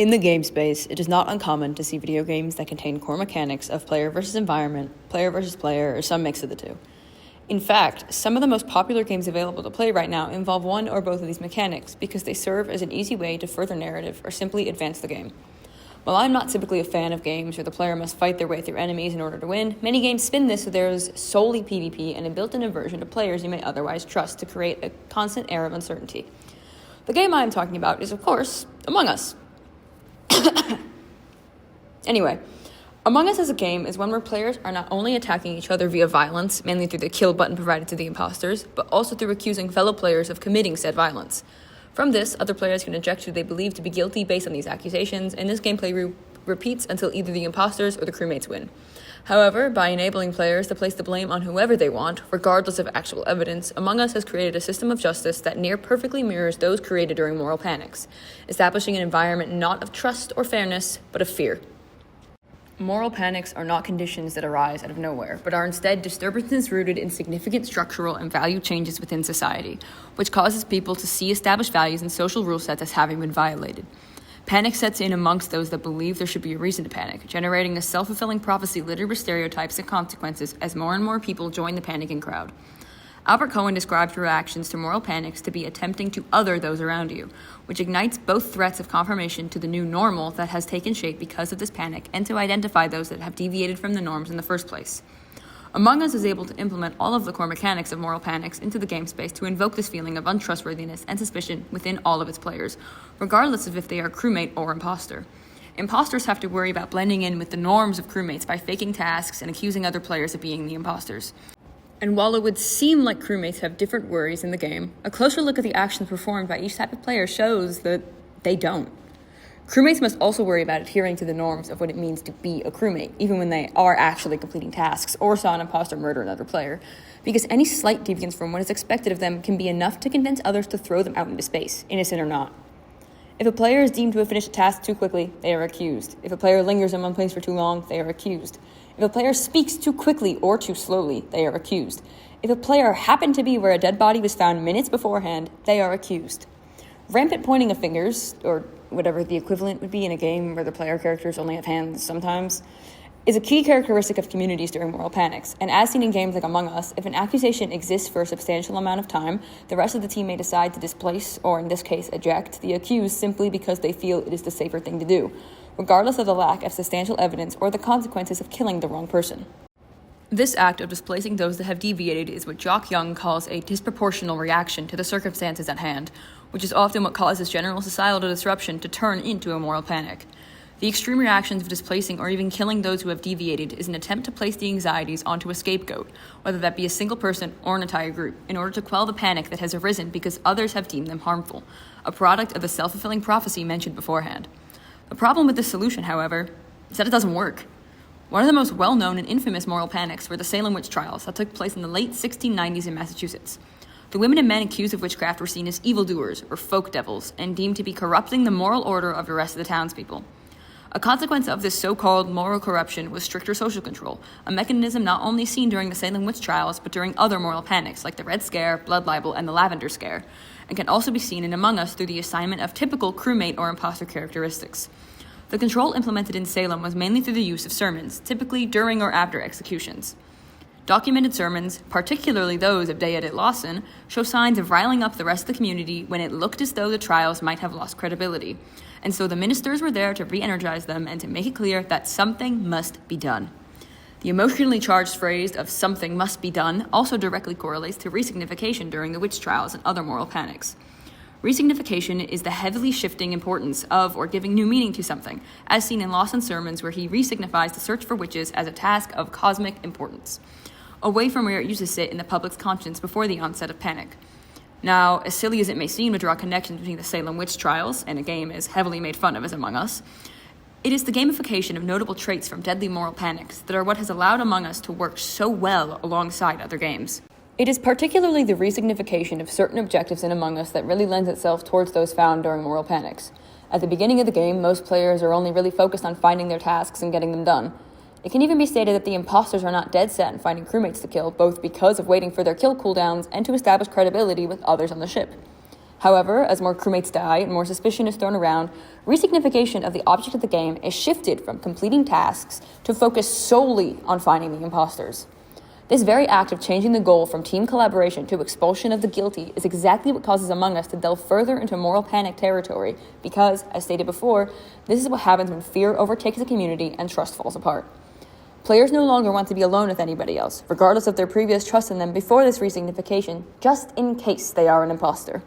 In the game space, it is not uncommon to see video games that contain core mechanics of player versus environment, player versus player, or some mix of the two. In fact, some of the most popular games available to play right now involve one or both of these mechanics because they serve as an easy way to further narrative or simply advance the game. While I'm not typically a fan of games where the player must fight their way through enemies in order to win, many games spin this so there is solely PvP and a built-in aversion to players you may otherwise trust to create a constant air of uncertainty. The game I am talking about is, of course, Among Us. Anyway, Among Us as a game is one where players are not only attacking each other via violence, mainly through the kill button provided to the imposters, but also through accusing fellow players of committing said violence. From this, other players can eject who they believe to be guilty based on these accusations, and this gameplay repeats until either the imposters or the crewmates win. However, by enabling players to place the blame on whoever they want, regardless of actual evidence, Among Us has created a system of justice that near perfectly mirrors those created during moral panics, establishing an environment not of trust or fairness, but of fear. Moral panics are not conditions that arise out of nowhere, but are instead disturbances rooted in significant structural and value changes within society, which causes people to see established values and social rule sets as having been violated. Panic sets in amongst those that believe there should be a reason to panic, generating a self-fulfilling prophecy littered with stereotypes and consequences as more and more people join the panicking crowd. Albert Cohen described reactions to moral panics to be attempting to other those around you, which ignites both threats of confirmation to the new normal that has taken shape because of this panic and to identify those that have deviated from the norms in the first place. Among Us is able to implement all of the core mechanics of moral panics into the game space to invoke this feeling of untrustworthiness and suspicion within all of its players, regardless of if they are crewmate or imposter. Imposters have to worry about blending in with the norms of crewmates by faking tasks and accusing other players of being the imposters. And while it would seem like crewmates have different worries in the game, a closer look at the actions performed by each type of player shows that they don't. Crewmates must also worry about adhering to the norms of what it means to be a crewmate, even when they are actually completing tasks or saw an imposter murder another player, because any slight deviance from what is expected of them can be enough to convince others to throw them out into space, innocent or not. If a player is deemed to have finished a task too quickly, they are accused. If a player lingers in one place for too long, they are accused. If a player speaks too quickly or too slowly, they are accused. If a player happened to be where a dead body was found minutes beforehand, they are accused. Rampant pointing of fingers, or whatever the equivalent would be in a game where the player characters only have hands sometimes, is a key characteristic of communities during moral panics, and as seen in games like Among Us, if an accusation exists for a substantial amount of time, the rest of the team may decide to displace, or in this case eject, the accused simply because they feel it is the safer thing to do, regardless of the lack of substantial evidence or the consequences of killing the wrong person. This act of displacing those that have deviated is what Jock Young calls a disproportional reaction to the circumstances at hand, which is often what causes general societal disruption to turn into a moral panic. The extreme reactions of displacing or even killing those who have deviated is an attempt to place the anxieties onto a scapegoat, whether that be a single person or an entire group, in order to quell the panic that has arisen because others have deemed them harmful, a product of the self-fulfilling prophecy mentioned beforehand. The problem with this solution, however, is that it doesn't work. One of the most well-known and infamous moral panics were the Salem witch trials that took place in the late 1690s in Massachusetts. The women and men accused of witchcraft were seen as evildoers, or folk devils, and deemed to be corrupting the moral order of the rest of the townspeople. A consequence of this so-called moral corruption was stricter social control, a mechanism not only seen during the Salem witch trials, but during other moral panics like the Red Scare, Blood Libel, and the Lavender Scare, and can also be seen in Among Us through the assignment of typical crewmate or imposter characteristics. The control implemented in Salem was mainly through the use of sermons, typically during or after executions. Documented sermons, particularly those of Deodit Lawson, show signs of riling up the rest of the community when it looked as though the trials might have lost credibility, and so the ministers were there to re-energize them and to make it clear that something must be done. The emotionally charged phrase of "something must be done" also directly correlates to resignification during the witch trials and other moral panics. Resignification is the heavily shifting importance of or giving new meaning to something, as seen in Lawson's sermons where he resignifies the search for witches as a task of cosmic importance, away from where it used to sit in the public's conscience before the onset of panic. Now, as silly as it may seem to draw connections between the Salem witch trials and a game as heavily made fun of as Among Us, it is the gamification of notable traits from deadly moral panics that are what has allowed Among Us to work so well alongside other games. It is particularly the resignification of certain objectives in Among Us that really lends itself towards those found during moral panics. At the beginning of the game, most players are only really focused on finding their tasks and getting them done. It can even be stated that the imposters are not dead set on finding crewmates to kill, both because of waiting for their kill cooldowns and to establish credibility with others on the ship. However, as more crewmates die and more suspicion is thrown around, resignification of the object of the game is shifted from completing tasks to focus solely on finding the imposters. This very act of changing the goal from team collaboration to expulsion of the guilty is exactly what causes Among Us to delve further into moral panic territory because, as stated before, this is what happens when fear overtakes a community and trust falls apart. Players no longer want to be alone with anybody else, regardless of their previous trust in them before this resignification, just in case they are an imposter.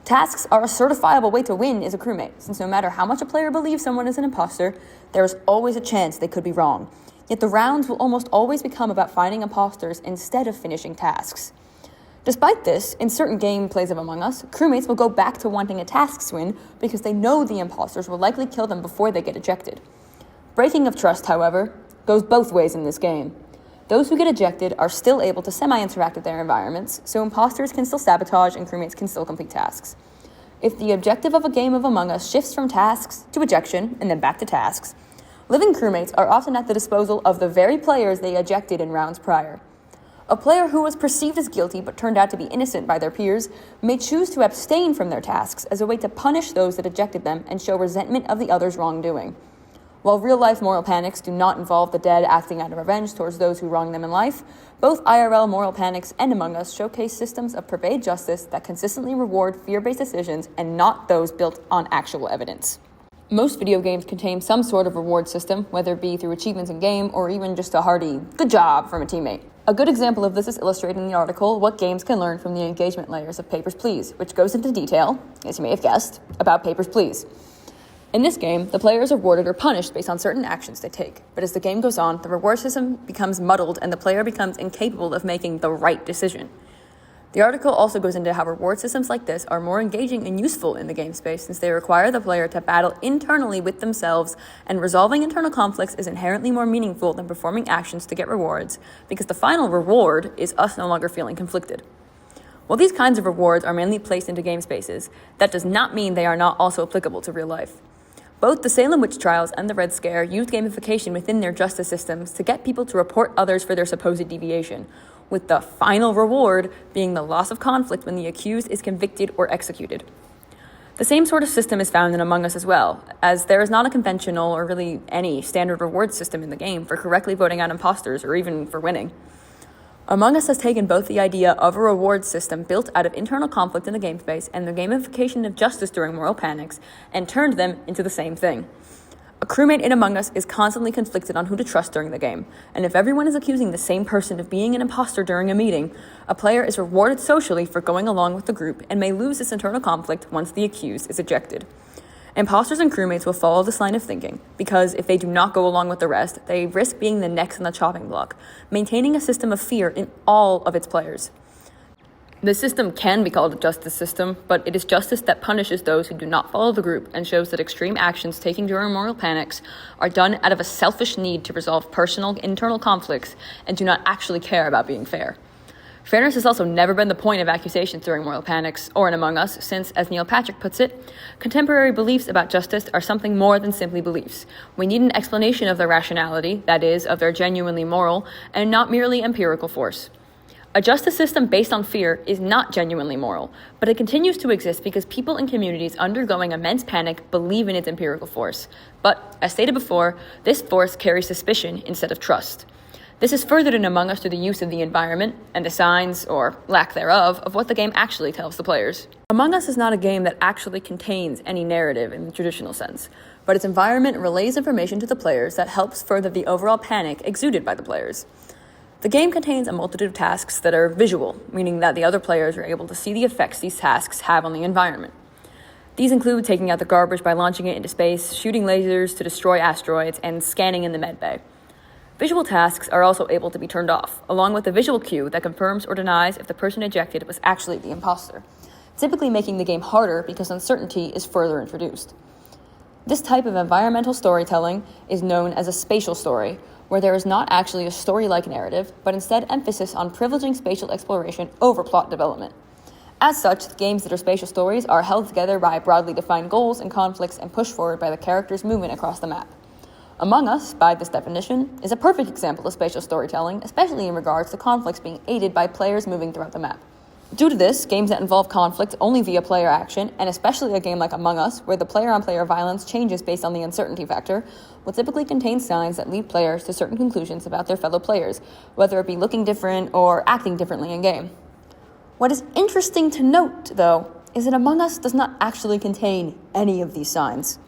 Tasks are a certifiable way to win as a crewmate, since no matter how much a player believes someone is an imposter, there is always a chance they could be wrong. Yet the rounds will almost always become about finding imposters instead of finishing tasks. Despite this, in certain gameplays of Among Us, crewmates will go back to wanting a tasks win because they know the imposters will likely kill them before they get ejected. Breaking of trust, however, goes both ways in this game. Those who get ejected are still able to semi-interact with their environments, so imposters can still sabotage and crewmates can still complete tasks. If the objective of a game of Among Us shifts from tasks to ejection and then back to tasks, living crewmates are often at the disposal of the very players they ejected in rounds prior. A player who was perceived as guilty but turned out to be innocent by their peers may choose to abstain from their tasks as a way to punish those that ejected them and show resentment of the other's wrongdoing. While real-life moral panics do not involve the dead acting out of revenge towards those who wronged them in life, both IRL moral panics and Among Us showcase systems of pervade justice that consistently reward fear-based decisions and not those built on actual evidence. Most video games contain some sort of reward system, whether it be through achievements in-game or even just a hearty "good job" from a teammate. A good example of this is illustrated in the article What Games Can Learn from the Engagement Layers of Papers, Please, which goes into detail, as you may have guessed, about Papers, Please. In this game, the players are rewarded or punished based on certain actions they take, but as the game goes on, the reward system becomes muddled and the player becomes incapable of making the right decision. The article also goes into how reward systems like this are more engaging and useful in the game space since they require the player to battle internally with themselves, and resolving internal conflicts is inherently more meaningful than performing actions to get rewards because the final reward is us no longer feeling conflicted. While these kinds of rewards are mainly placed into game spaces, that does not mean they are not also applicable to real life. Both the Salem witch trials and the Red Scare used gamification within their justice systems to get people to report others for their supposed deviation, with the final reward being the loss of conflict when the accused is convicted or executed. The same sort of system is found in Among Us as well, as there is not a conventional or really any standard reward system in the game for correctly voting out imposters or even for winning. Among Us has taken both the idea of a reward system built out of internal conflict in the game space and the gamification of justice during moral panics and turned them into the same thing. A crewmate in Among Us is constantly conflicted on who to trust during the game, and if everyone is accusing the same person of being an imposter during a meeting, a player is rewarded socially for going along with the group and may lose this internal conflict once the accused is ejected. Imposters and crewmates will follow this line of thinking, because if they do not go along with the rest, they risk being the next on the chopping block, maintaining a system of fear in all of its players. This system can be called a justice system, but it is justice that punishes those who do not follow the group and shows that extreme actions taken during moral panics are done out of a selfish need to resolve personal internal conflicts and do not actually care about being fair. Fairness has also never been the point of accusations during moral panics, or in Among Us, since, as Neil Patrick puts it, contemporary beliefs about justice are something more than simply beliefs. We need an explanation of their rationality, that is, of their genuinely moral, and not merely empirical force. A justice system based on fear is not genuinely moral, but it continues to exist because people in communities undergoing immense panic believe in its empirical force. But, as stated before, this force carries suspicion instead of trust. This is furthered in Among Us through the use of the environment and the signs, or lack thereof, of what the game actually tells the players. Among Us is not a game that actually contains any narrative in the traditional sense, but its environment relays information to the players that helps further the overall panic exuded by the players. The game contains a multitude of tasks that are visual, meaning that the other players are able to see the effects these tasks have on the environment. These include taking out the garbage by launching it into space, shooting lasers to destroy asteroids, and scanning in the medbay. Visual tasks are also able to be turned off, along with a visual cue that confirms or denies if the person ejected was actually the imposter, typically making the game harder because uncertainty is further introduced. This type of environmental storytelling is known as a spatial story, where there is not actually a story-like narrative, but instead emphasis on privileging spatial exploration over plot development. As such, the games that are spatial stories are held together by broadly defined goals and conflicts and pushed forward by the character's movement across the map. Among Us, by this definition, is a perfect example of spatial storytelling, especially in regards to conflicts being aided by players moving throughout the map. Due to this, games that involve conflict only via player action, and especially a game like Among Us, where the player-on-player violence changes based on the uncertainty factor, will typically contain signs that lead players to certain conclusions about their fellow players, whether it be looking different or acting differently in-game. What is interesting to note, though, is that Among Us does not actually contain any of these signs.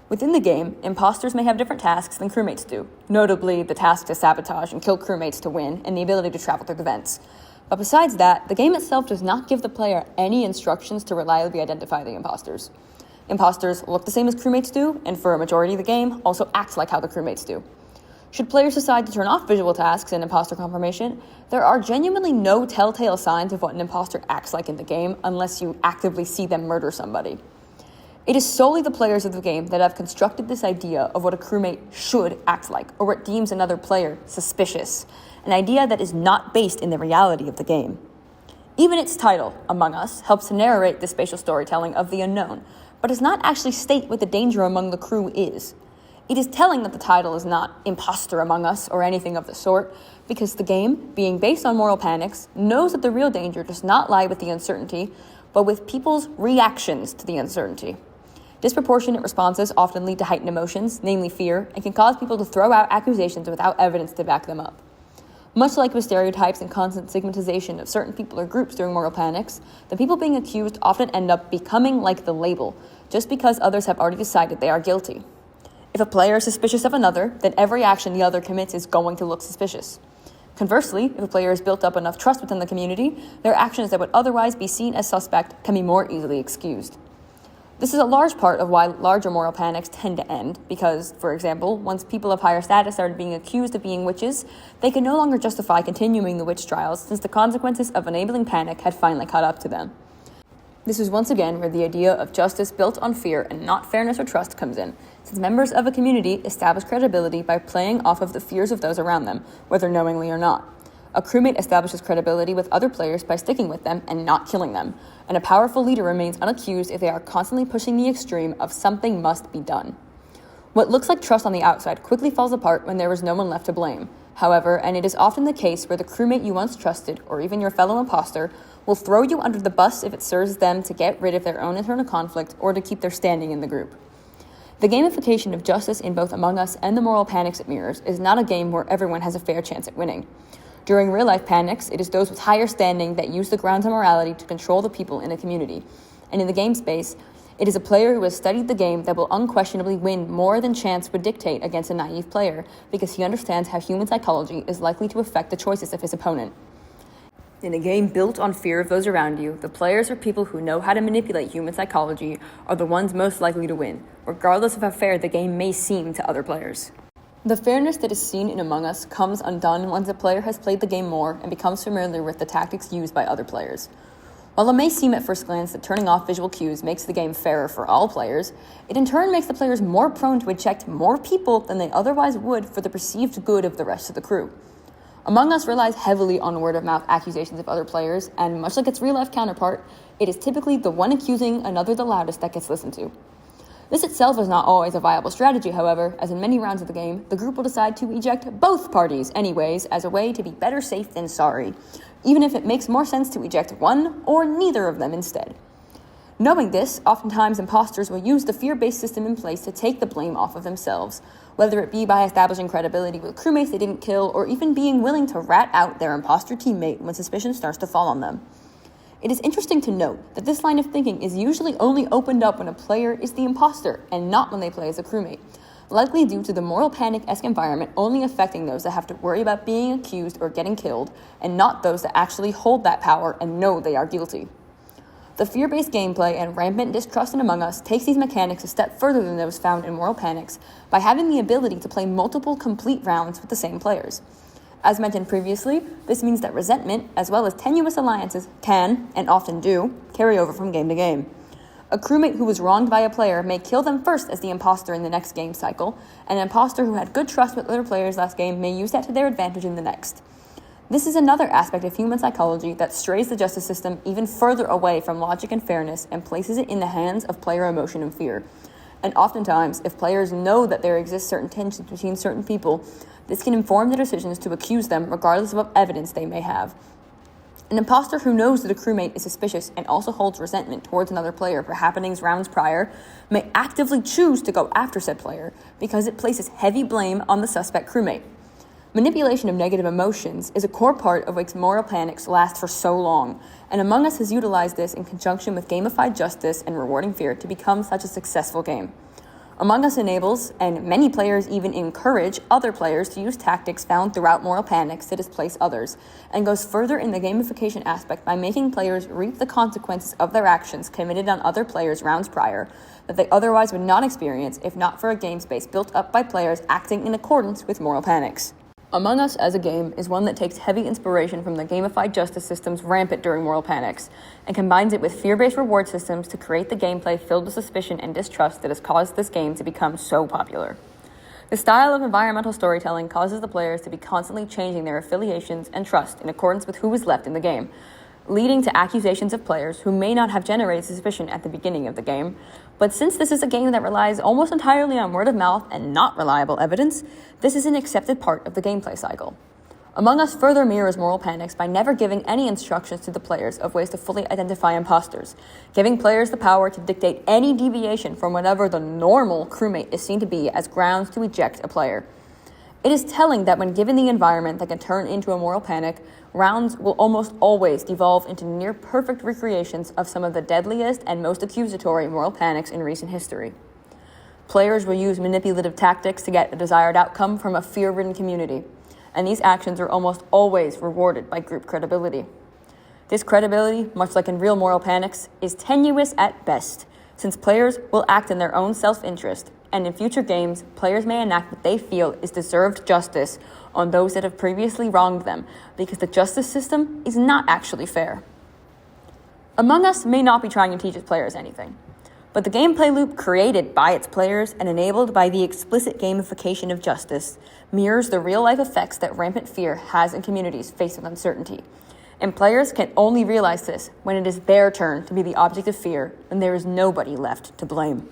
Within the game, imposters may have different tasks than crewmates do, notably the task to sabotage and kill crewmates to win, and the ability to travel through the vents. But besides that, the game itself does not give the player any instructions to reliably identify the imposters. Imposters look the same as crewmates do, and for a majority of the game, also act like how the crewmates do. Should players decide to turn off visual tasks and imposter confirmation, there are genuinely no telltale signs of what an imposter acts like in the game unless you actively see them murder somebody. It is solely the players of the game that have constructed this idea of what a crewmate should act like, or what deems another player suspicious, an idea that is not based in the reality of the game. Even its title, Among Us, helps to narrate the spatial storytelling of the unknown, but does not actually state what the danger among the crew is. It is telling that the title is not Imposter Among Us or anything of the sort, because the game, being based on moral panics, knows that the real danger does not lie with the uncertainty, but with people's reactions to the uncertainty. Disproportionate responses often lead to heightened emotions, namely fear, and can cause people to throw out accusations without evidence to back them up. Much like with stereotypes and constant stigmatization of certain people or groups during moral panics, the people being accused often end up becoming like the label, just because others have already decided they are guilty. If a player is suspicious of another, then every action the other commits is going to look suspicious. Conversely, if a player has built up enough trust within the community, their actions that would otherwise be seen as suspect can be more easily excused. This is a large part of why larger moral panics tend to end, because, for example, once people of higher status started being accused of being witches, they could no longer justify continuing the witch trials since the consequences of enabling panic had finally caught up to them. This is once again where the idea of justice built on fear and not fairness or trust comes in, since members of a community establish credibility by playing off of the fears of those around them, whether knowingly or not. A crewmate establishes credibility with other players by sticking with them and not killing them, and a powerful leader remains unaccused if they are constantly pushing the extreme of something must be done. What looks like trust on the outside quickly falls apart when there is no one left to blame. However, and it is often the case where the crewmate you once trusted, or even your fellow imposter, will throw you under the bus if it serves them to get rid of their own internal conflict or to keep their standing in the group. The gamification of justice in both Among Us and the moral panics it mirrors is not a game where everyone has a fair chance at winning. During real-life panics, it is those with higher standing that use the grounds of morality to control the people in a community. And in the game space, it is a player who has studied the game that will unquestionably win more than chance would dictate against a naive player, because he understands how human psychology is likely to affect the choices of his opponent. In a game built on fear of those around you, the players or people who know how to manipulate human psychology are the ones most likely to win, regardless of how fair the game may seem to other players. The fairness that is seen in Among Us comes undone once a player has played the game more and becomes familiar with the tactics used by other players. While it may seem at first glance that turning off visual cues makes the game fairer for all players, it in turn makes the players more prone to eject more people than they otherwise would for the perceived good of the rest of the crew. Among Us relies heavily on word-of-mouth accusations of other players, and much like its real-life counterpart, it is typically the one accusing another the loudest that gets listened to. This itself is not always a viable strategy, however, as in many rounds of the game, the group will decide to eject both parties anyways as a way to be better safe than sorry, even if it makes more sense to eject one or neither of them instead. Knowing this, oftentimes imposters will use the fear-based system in place to take the blame off of themselves, whether it be by establishing credibility with crewmates they didn't kill, or even being willing to rat out their imposter teammate when suspicion starts to fall on them. It is interesting to note that this line of thinking is usually only opened up when a player is the imposter and not when they play as a crewmate, likely due to the moral panic-esque environment only affecting those that have to worry about being accused or getting killed, and not those that actually hold that power and know they are guilty. The fear-based gameplay and rampant distrust in Among Us takes these mechanics a step further than those found in moral panics by having the ability to play multiple complete rounds with the same players. As mentioned previously, this means that resentment, as well as tenuous alliances, can, and often do, carry over from game to game. A crewmate who was wronged by a player may kill them first as the imposter in the next game cycle, and an imposter who had good trust with other players last game may use that to their advantage in the next. This is another aspect of human psychology that strays the justice system even further away from logic and fairness and places it in the hands of player emotion and fear. And oftentimes, if players know that there exists certain tensions between certain people, this can inform their decisions to accuse them regardless of what evidence they may have. An imposter who knows that a crewmate is suspicious and also holds resentment towards another player for happenings rounds prior may actively choose to go after said player because it places heavy blame on the suspect crewmate. Manipulation of negative emotions is a core part of why moral panics last for so long, and Among Us has utilized this in conjunction with gamified justice and rewarding fear to become such a successful game. Among Us enables, and many players even encourage, other players to use tactics found throughout moral panics to displace others, and goes further in the gamification aspect by making players reap the consequences of their actions committed on other players rounds prior that they otherwise would not experience if not for a game space built up by players acting in accordance with moral panics. Among Us as a game is one that takes heavy inspiration from the gamified justice systems rampant during moral panics, and combines it with fear-based reward systems to create the gameplay filled with suspicion and distrust that has caused this game to become so popular. The style of environmental storytelling causes the players to be constantly changing their affiliations and trust in accordance with who is left in the game, leading to accusations of players who may not have generated suspicion at the beginning of the game. But since this is a game that relies almost entirely on word of mouth and not reliable evidence, this is an accepted part of the gameplay cycle. Among Us further mirrors moral panics by never giving any instructions to the players of ways to fully identify imposters, giving players the power to dictate any deviation from whatever the normal crewmate is seen to be as grounds to eject a player. It is telling that when given the environment that can turn into a moral panic, rounds will almost always devolve into near-perfect recreations of some of the deadliest and most accusatory moral panics in recent history. Players will use manipulative tactics to get a desired outcome from a fear-ridden community, and these actions are almost always rewarded by group credibility. This credibility, much like in real moral panics, is tenuous at best, since players will act in their own self-interest, and in future games, players may enact what they feel is deserved justice on those that have previously wronged them, because the justice system is not actually fair. Among Us may not be trying to teach its players anything, but the gameplay loop created by its players and enabled by the explicit gamification of justice mirrors the real-life effects that rampant fear has in communities faced with uncertainty. And players can only realize this when it is their turn to be the object of fear and there is nobody left to blame.